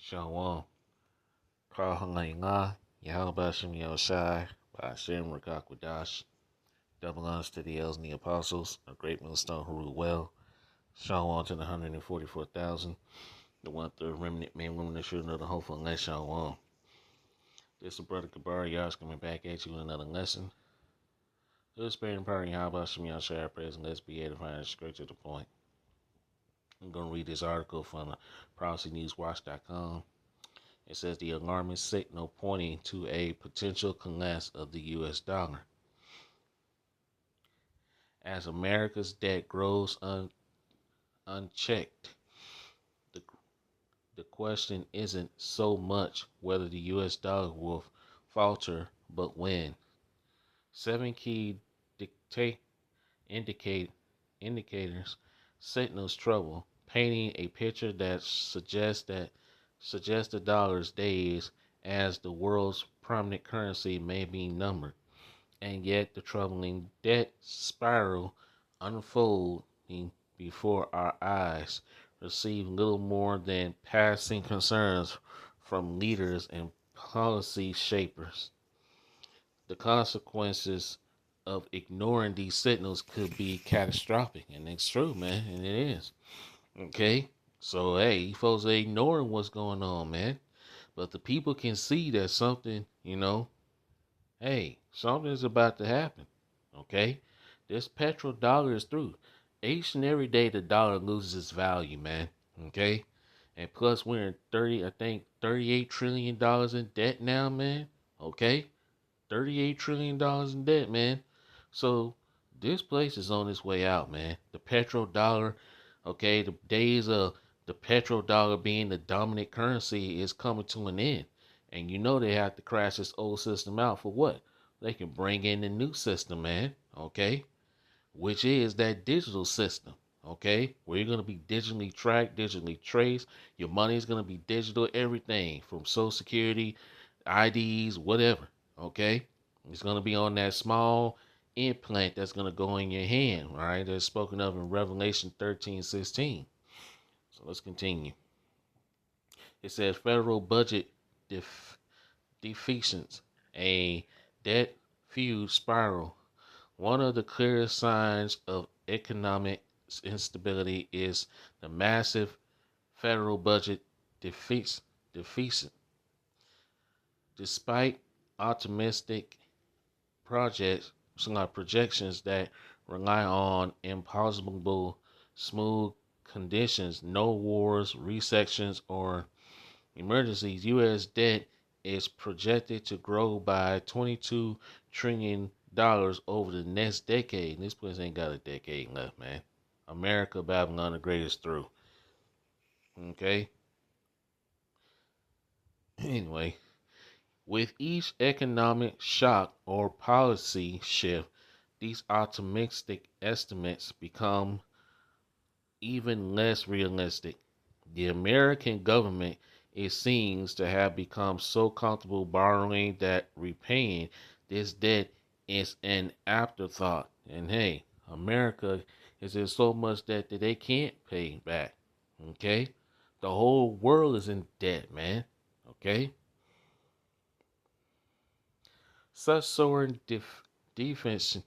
Shalom. Kahala'inga, Yahabashim Yoshai, Ba'ashem Rakakwadash. Double honors to the elders and the apostles, a great millstone who rule well. Shalom to the 144,000, the one-third remnant men, women, and children of the hopeful, and let Shalom. This is Brother Kabar, Yash coming back at you with another lesson. To the spirit and power of Yahabashim Yoshai, I praise, and let's be edifying and straight to the point. I'm going to read this article from ProphecyNewsWatch.com. It says the alarming signal pointing to a potential collapse of the U.S. dollar. As America's debt grows unchecked, the question isn't so much whether the U.S. dollar will falter, but when. 7 key indicators signals trouble, painting a picture that suggests the dollar's days as the world's prominent currency may be numbered, and yet the troubling debt spiral unfolding before our eyes receive little more than passing concerns from leaders and policy shapers. The consequences of ignoring these signals could be catastrophic, and it's true, man, and it is. Okay? So, hey, you folks are ignoring what's going on, man. But the people can see that something, hey, something is about to happen. Okay? This Petro dollar is through. Each and every day the dollar loses its value, man. Okay? And plus we're in $38 trillion in debt now, man. Okay? $38 trillion in debt, man. So this place is on its way out, man. The Petro dollar, okay, the days of the petrodollar being the dominant currency is coming to an end. And you know they have to crash this old system out for what? They can bring in the new system, man, okay? Which is that digital system, okay? Where you're going to be digitally tracked, digitally traced. Your money is going to be digital, everything from Social Security, IDs, whatever, okay? It's going to be on that small implant that's going to go in your hand, right? That's spoken of in Revelation 13:16. So let's continue. It says federal budget deficits, a debt fueled spiral. One of the clearest signs of economic instability is the massive federal budget deficit. Despite optimistic projections that rely on impossible smooth conditions, no wars, recessions, or emergencies, U.S. debt is projected to grow by $22 trillion over the next decade. And this place ain't got a decade left, man. America, Babylon the Great is through. Okay? Anyway, with each economic shock or policy shift, these optimistic estimates become even less realistic. The American government, it seems to have become so comfortable borrowing that repaying this debt is an afterthought. And hey, America is in so much debt that they can't pay back. Okay? The whole world is in debt, man. Okay? Such soaring defense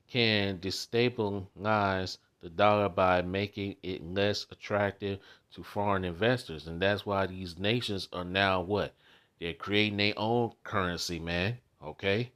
can destabilize the dollar by making it less attractive to foreign investors. And that's why these nations are now what? They're creating their own currency, man. Okay?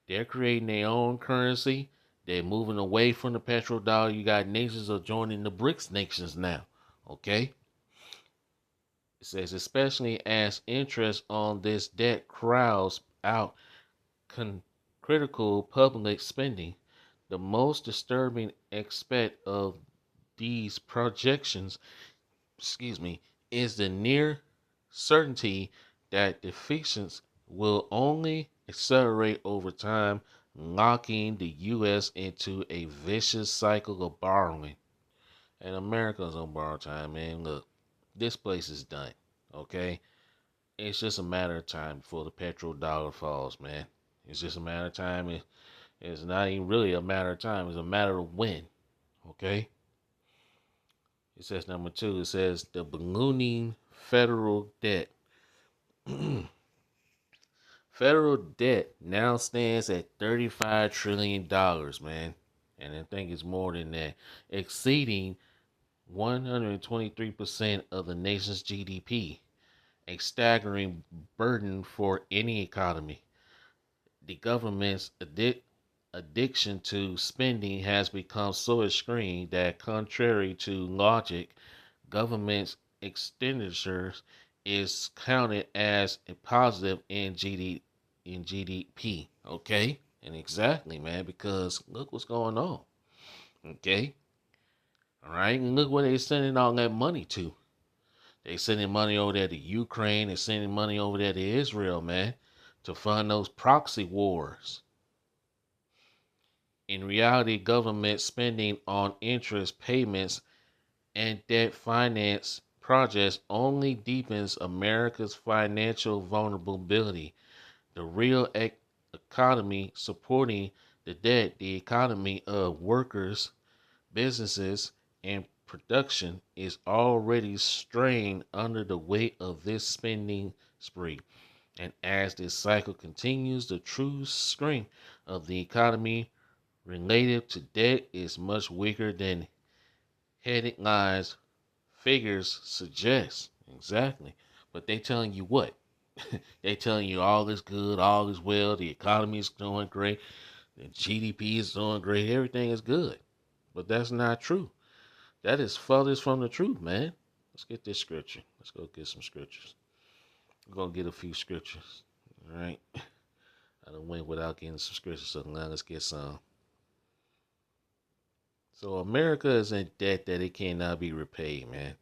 They're creating their own currency. They're moving away from the petrodollar. You got nations are joining the BRICS nations now. Okay? It says, especially as interest on this debt crowds out critical public spending. The most disturbing aspect of these projections, is the near certainty that deficits will only accelerate over time, locking the U.S. into a vicious cycle of borrowing. And America's on borrowed time, man. Look, this place is done, okay? It's just a matter of time before the petrodollar falls, man. It's just a matter of time. It's not even really a matter of time. It's a matter of when. Okay? It says number 2. It says the ballooning federal debt. Federal debt now stands at $35 trillion, man. And I think it's more than that, exceeding 123% of the nation's GDP, a staggering burden for any economy. The government's addiction to spending has become so extreme that, contrary to logic, government expenditures is counted as a positive in GDP. Okay, and exactly, man, because look what's going on. Okay, all right, and look where they're sending all that money to. They sending money over there to Ukraine. They're sending money over there to Israel, man, to fund those proxy wars. In reality, government spending on interest payments and debt finance projects only deepens America's financial vulnerability. The real economy supporting the debt, the economy of workers, businesses, and production, is already strained under the weight of this spending spree. And as this cycle continues, the true strength of the economy related to debt is much weaker than headlines figures suggest. Exactly. But they telling you what? They telling you all is good, all is well, the economy is doing great, the GDP is doing great, everything is good. But that's not true. That is furthest from the truth, man. Let's get this scripture. Let's go get some scriptures. We're going to get a few scriptures. All right. I don't went without getting some scriptures, so now let's get some. So America is in debt that it cannot be repaid, man.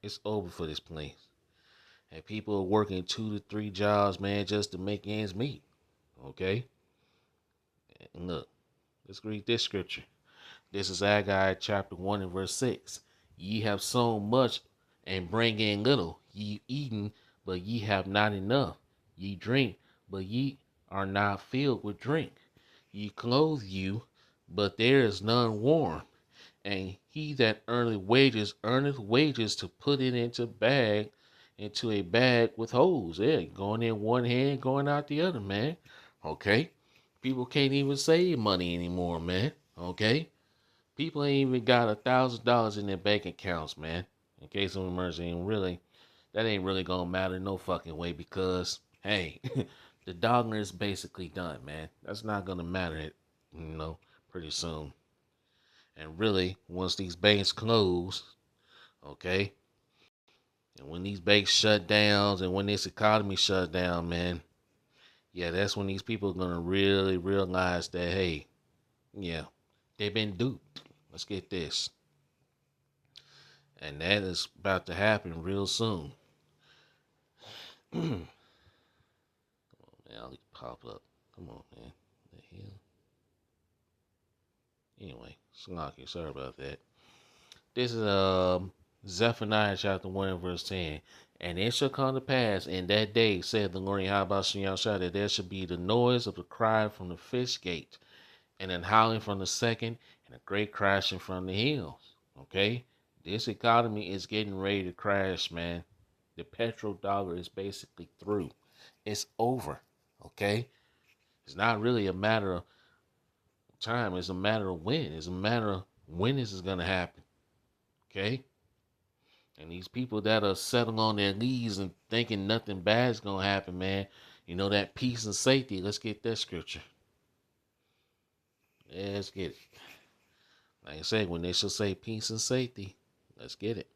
It's over for this place. And people are working 2 to 3 jobs, man, just to make ends meet. Okay? And look, let's read this scripture. This is Haggai chapter 1 and verse 6. Ye have sown much and bring in little. Ye eaten, but ye have not enough. Ye drink, but ye are not filled with drink. Ye clothe you, but there is none warm. And he that earneth wages to put it into a bag with holes. Yeah, going in one hand, going out the other, man. Okay? People can't even save money anymore, man. Okay? People ain't even got $1,000 in their bank accounts, man. In case of emergency, and really, that ain't really gonna matter no fucking way because, hey, the dollar is basically done, man. That's not gonna matter, pretty soon. And really, once these banks close, okay, and when these banks shut down and when this economy shut down, man, yeah, that's when these people are gonna really realize that, hey, yeah, they've been duped. Let's get this. And that is about to happen real soon. Man, I'll pop up. Come on, man. What the hell? Anyway, Slocky, sorry about that. This is Zephaniah chapter 1 verse 10. And it shall come to pass in that day, said the Lord Yahweh Shah, that there shall be the noise of the cry from the fish gate, and an howling from the second, and a great crashing from the hills. Okay? This economy is getting ready to crash, man. The petrodollar is basically through. It's over. Okay? It's not really a matter of time. It's a matter of when. It's a matter of when this is going to happen. Okay? And these people that are settling on their knees and thinking nothing bad is going to happen, man. You know that peace and safety. Let's get that scripture. Yeah, let's get it. Like I said, when they shall say peace and safety, let's get it.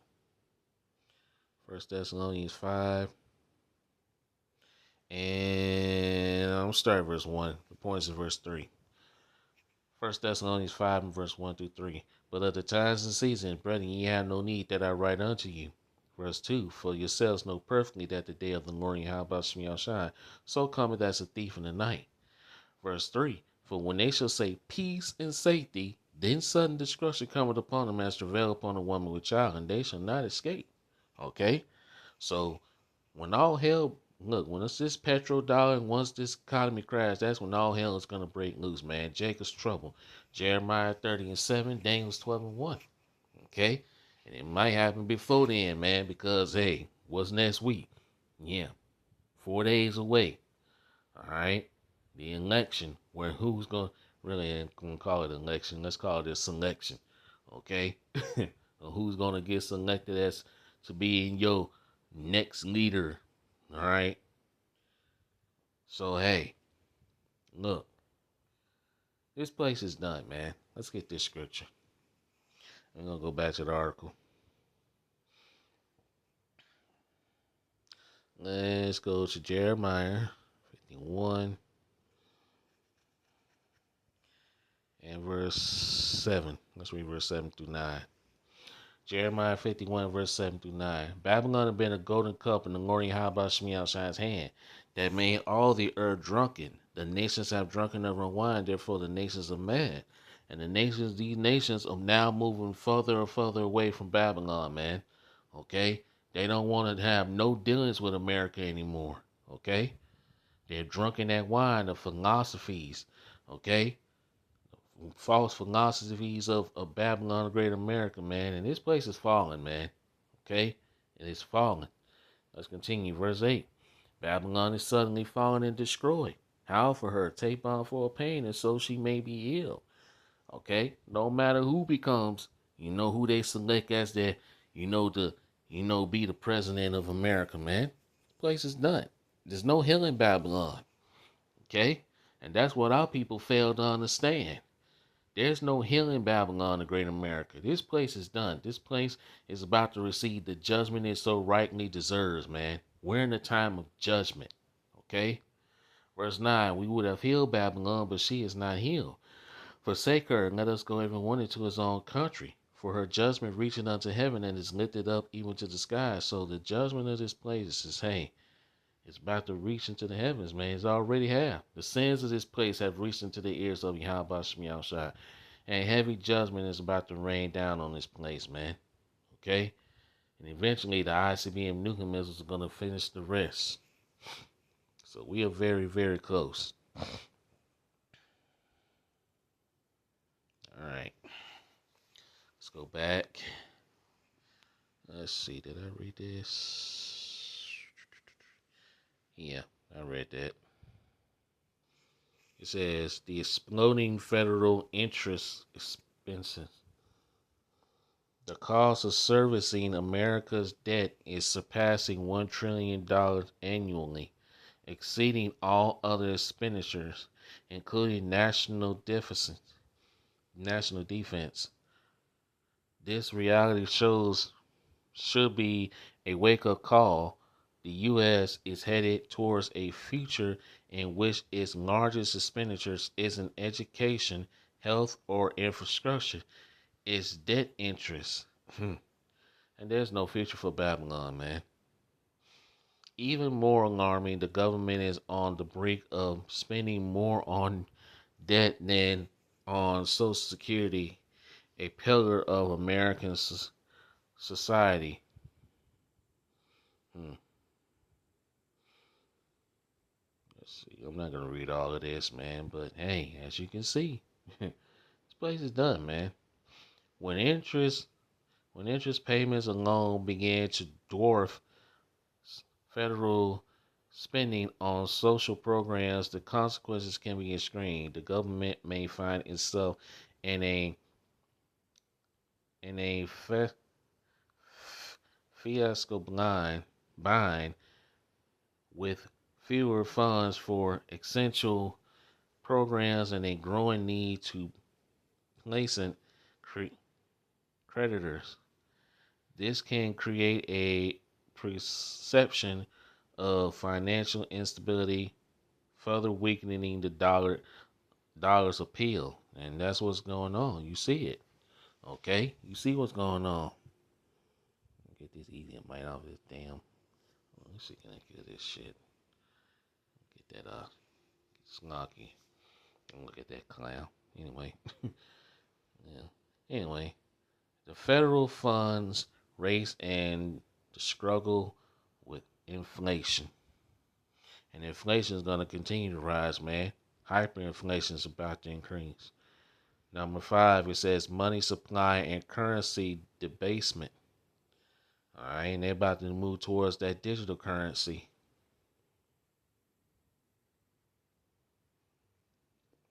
1 Thessalonians 5. And I'm starting verse 1. The points in verse 3. 1 Thessalonians 5 and verse 1 through 3. But of the times and seasons, brethren, ye have no need that I write unto you. Verse 2. For yourselves know perfectly that the day of the Lord Yahweh shall so cometh as a thief in the night. Verse 3. For when they shall say peace and safety, then sudden destruction cometh upon them as travail upon a woman with child, and they shall not escape. Okay? So when all hell, look, when it's this petrodollar and once this economy crashes, that's when all hell is going to break loose, man. Jacob's trouble. Jeremiah 30 and 7, Daniel's 12 and 1. Okay? And it might happen before then, man, because, hey, What's next week? Yeah, 4 days away. All right. The election, where who's going to really ain't going to call it election. Let's call it a selection. Okay. Who's going to get selected as to be your next leader. All right. So, hey, look, this place is done, man. Let's get this scripture. I'm going to go back to the article. Let's go to Jeremiah 51 and verse 7. Let's read verse 7 through 9. Jeremiah 51, verse 7 through 9. Babylon had been a golden cup in the Lord Yahweh Shemiah's hand that made all the earth drunken. The nations have drunken of her wine, therefore the nations are mad. And these nations are now moving further and further away from Babylon, man. Okay? They don't want to have no dealings with America anymore. Okay? They're drunk in that wine of philosophies. Okay? False philosophies of Babylon, the Great America, man. And this place is falling, man. Okay? It is falling. Let's continue. Verse 8. Babylon is suddenly fallen and destroyed. Howl for her, take bomb for her pain, and so she may be ill. Okay? No matter who becomes, who they select as their, be the president of America, man. This place is done. There's no healing Babylon. Okay? And that's what our people fail to understand. There's no healing Babylon, the Great America. This place is done. This place is about to receive the judgment it so rightly deserves, man. We're in the time of judgment. Okay? Verse 9, we would have healed Babylon, but she is not healed. Forsake her, and let us go every one into his own country. For her judgment reaching unto heaven and is lifted up even to the sky. So the judgment of this place is, hey, it's about to reach into the heavens, man. It's already have. The sins of this place have reached into the ears of Yahweh Shemiah. And heavy judgment is about to rain down on this place, man. Okay? And eventually the ICBM nuclear missiles are going to finish the rest. So we are very, very close. All right. Let's go back. Let's see. Did I read this? Yeah, I read that. It says the exploding federal interest expenses. The cost of servicing America's debt is surpassing $1 trillion annually, exceeding all other expenditures, including national defense. This reality should be a wake-up call. The U.S. is headed towards a future in which its largest expenditures isn't education, health, or infrastructure. It's debt interest. And there's no future for Babylon, man. Even more alarming, the government is on the brink of spending more on debt than on Social Security, a pillar of American society. Let's see. I'm not gonna read all of this, man, but hey, as you can see, this place is done, man. When interest payments alone began to dwarf federal spending on social programs, the consequences can be extreme. The government may find itself in a fiasco bind with fewer funds for essential programs and a growing need to placent creditors. This can create a perception of financial instability, further weakening the dollar's appeal. And that's what's going on. You see it. Okay? You see what's going on. Get this easy bite off this damn. Let's see, can I get this shit? Get that snarky. Look at that clown. Anyway. Yeah. Anyway. The federal funds race and the struggle with inflation. And inflation is going to continue to rise, man. Hyperinflation is about to increase. Number 5, it says money supply and currency debasement. All right, and they're about to move towards that digital currency.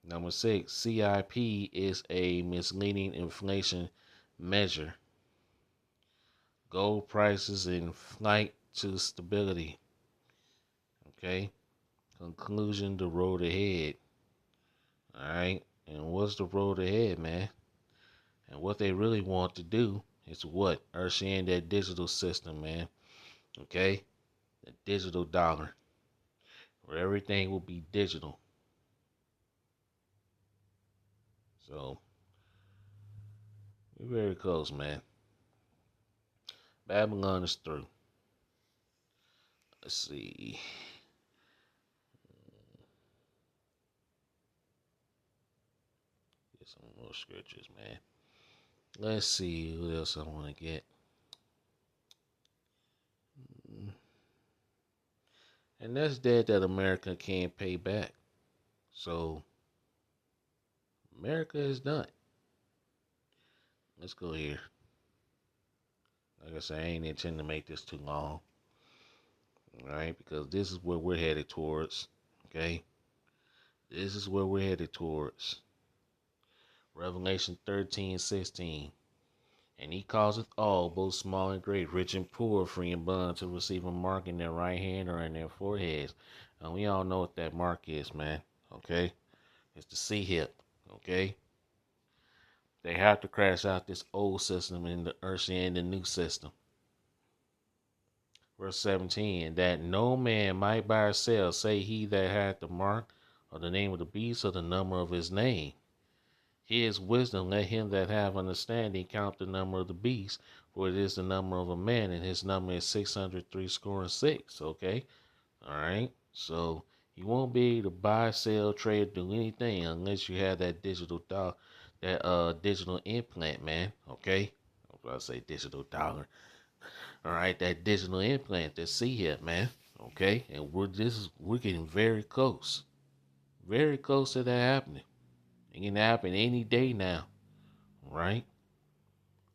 Number six, CIP is a misleading inflation measure. Gold prices in flight to stability. Okay. Conclusion, the road ahead. All right. And what's the road ahead, man? And what they really want to do is what? Usher in that digital system, man. Okay. The digital dollar, where everything will be digital. So we're very close, man. Babylon is through. Let's see. Get some more scriptures, man. Let's see what else I want to get. And that's debt that America can't pay back. So America is done. Let's go here. Like I said, I ain't intending to make this too long. Alright, because this is where we're headed towards. Okay? This is where we're headed towards. Revelation 13:16. And he causeth all, both small and great, rich and poor, free and bond, to receive a mark in their right hand or in their foreheads. And we all know what that mark is, man. Okay? It's the C hip. Okay? They have to crash out this old system and usher in the new system. Verse 17, that no man might buy or sell, say he that hath the mark or the name of the beast or the number of his name. His wisdom, let him that have understanding count the number of the beast, for it is the number of a man, and his number is 666. Okay? Alright? So you won't be able to buy, sell, trade, do anything unless you have that digital digital implant, man. Okay? I was about to say digital dollar. Alright, that digital implant, that C hip, man. Okay? And we're getting very close. Very close to that happening. It can happen any day now. Right?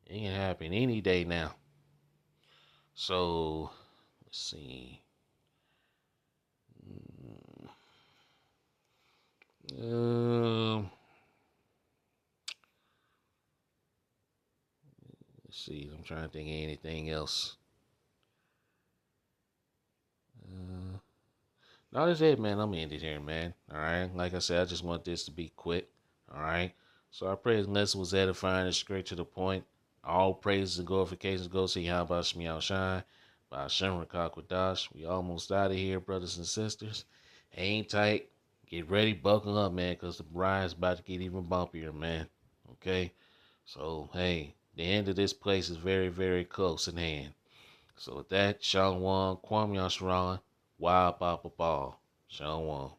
It can happen any day now. So let's see. Um, let's see. I'm trying to think of anything else. No, that's it, man. I'm ending here, man. All right. Like I said, I just want this to be quick. All right. So I pray this lesson was edifying and straight to the point. All praises and glorifications go to Yahweh Shemiel Shine by Hashem Rakakwadash. We almost out of here, brothers and sisters. Hang tight. Get ready. Buckle up, man, because the ride's about to get even bumpier, man. Okay. So, hey, the end of this place is very, very close in hand. So with that, Shalom, Kwam Yashran, Wild Papa Ball. Shalom.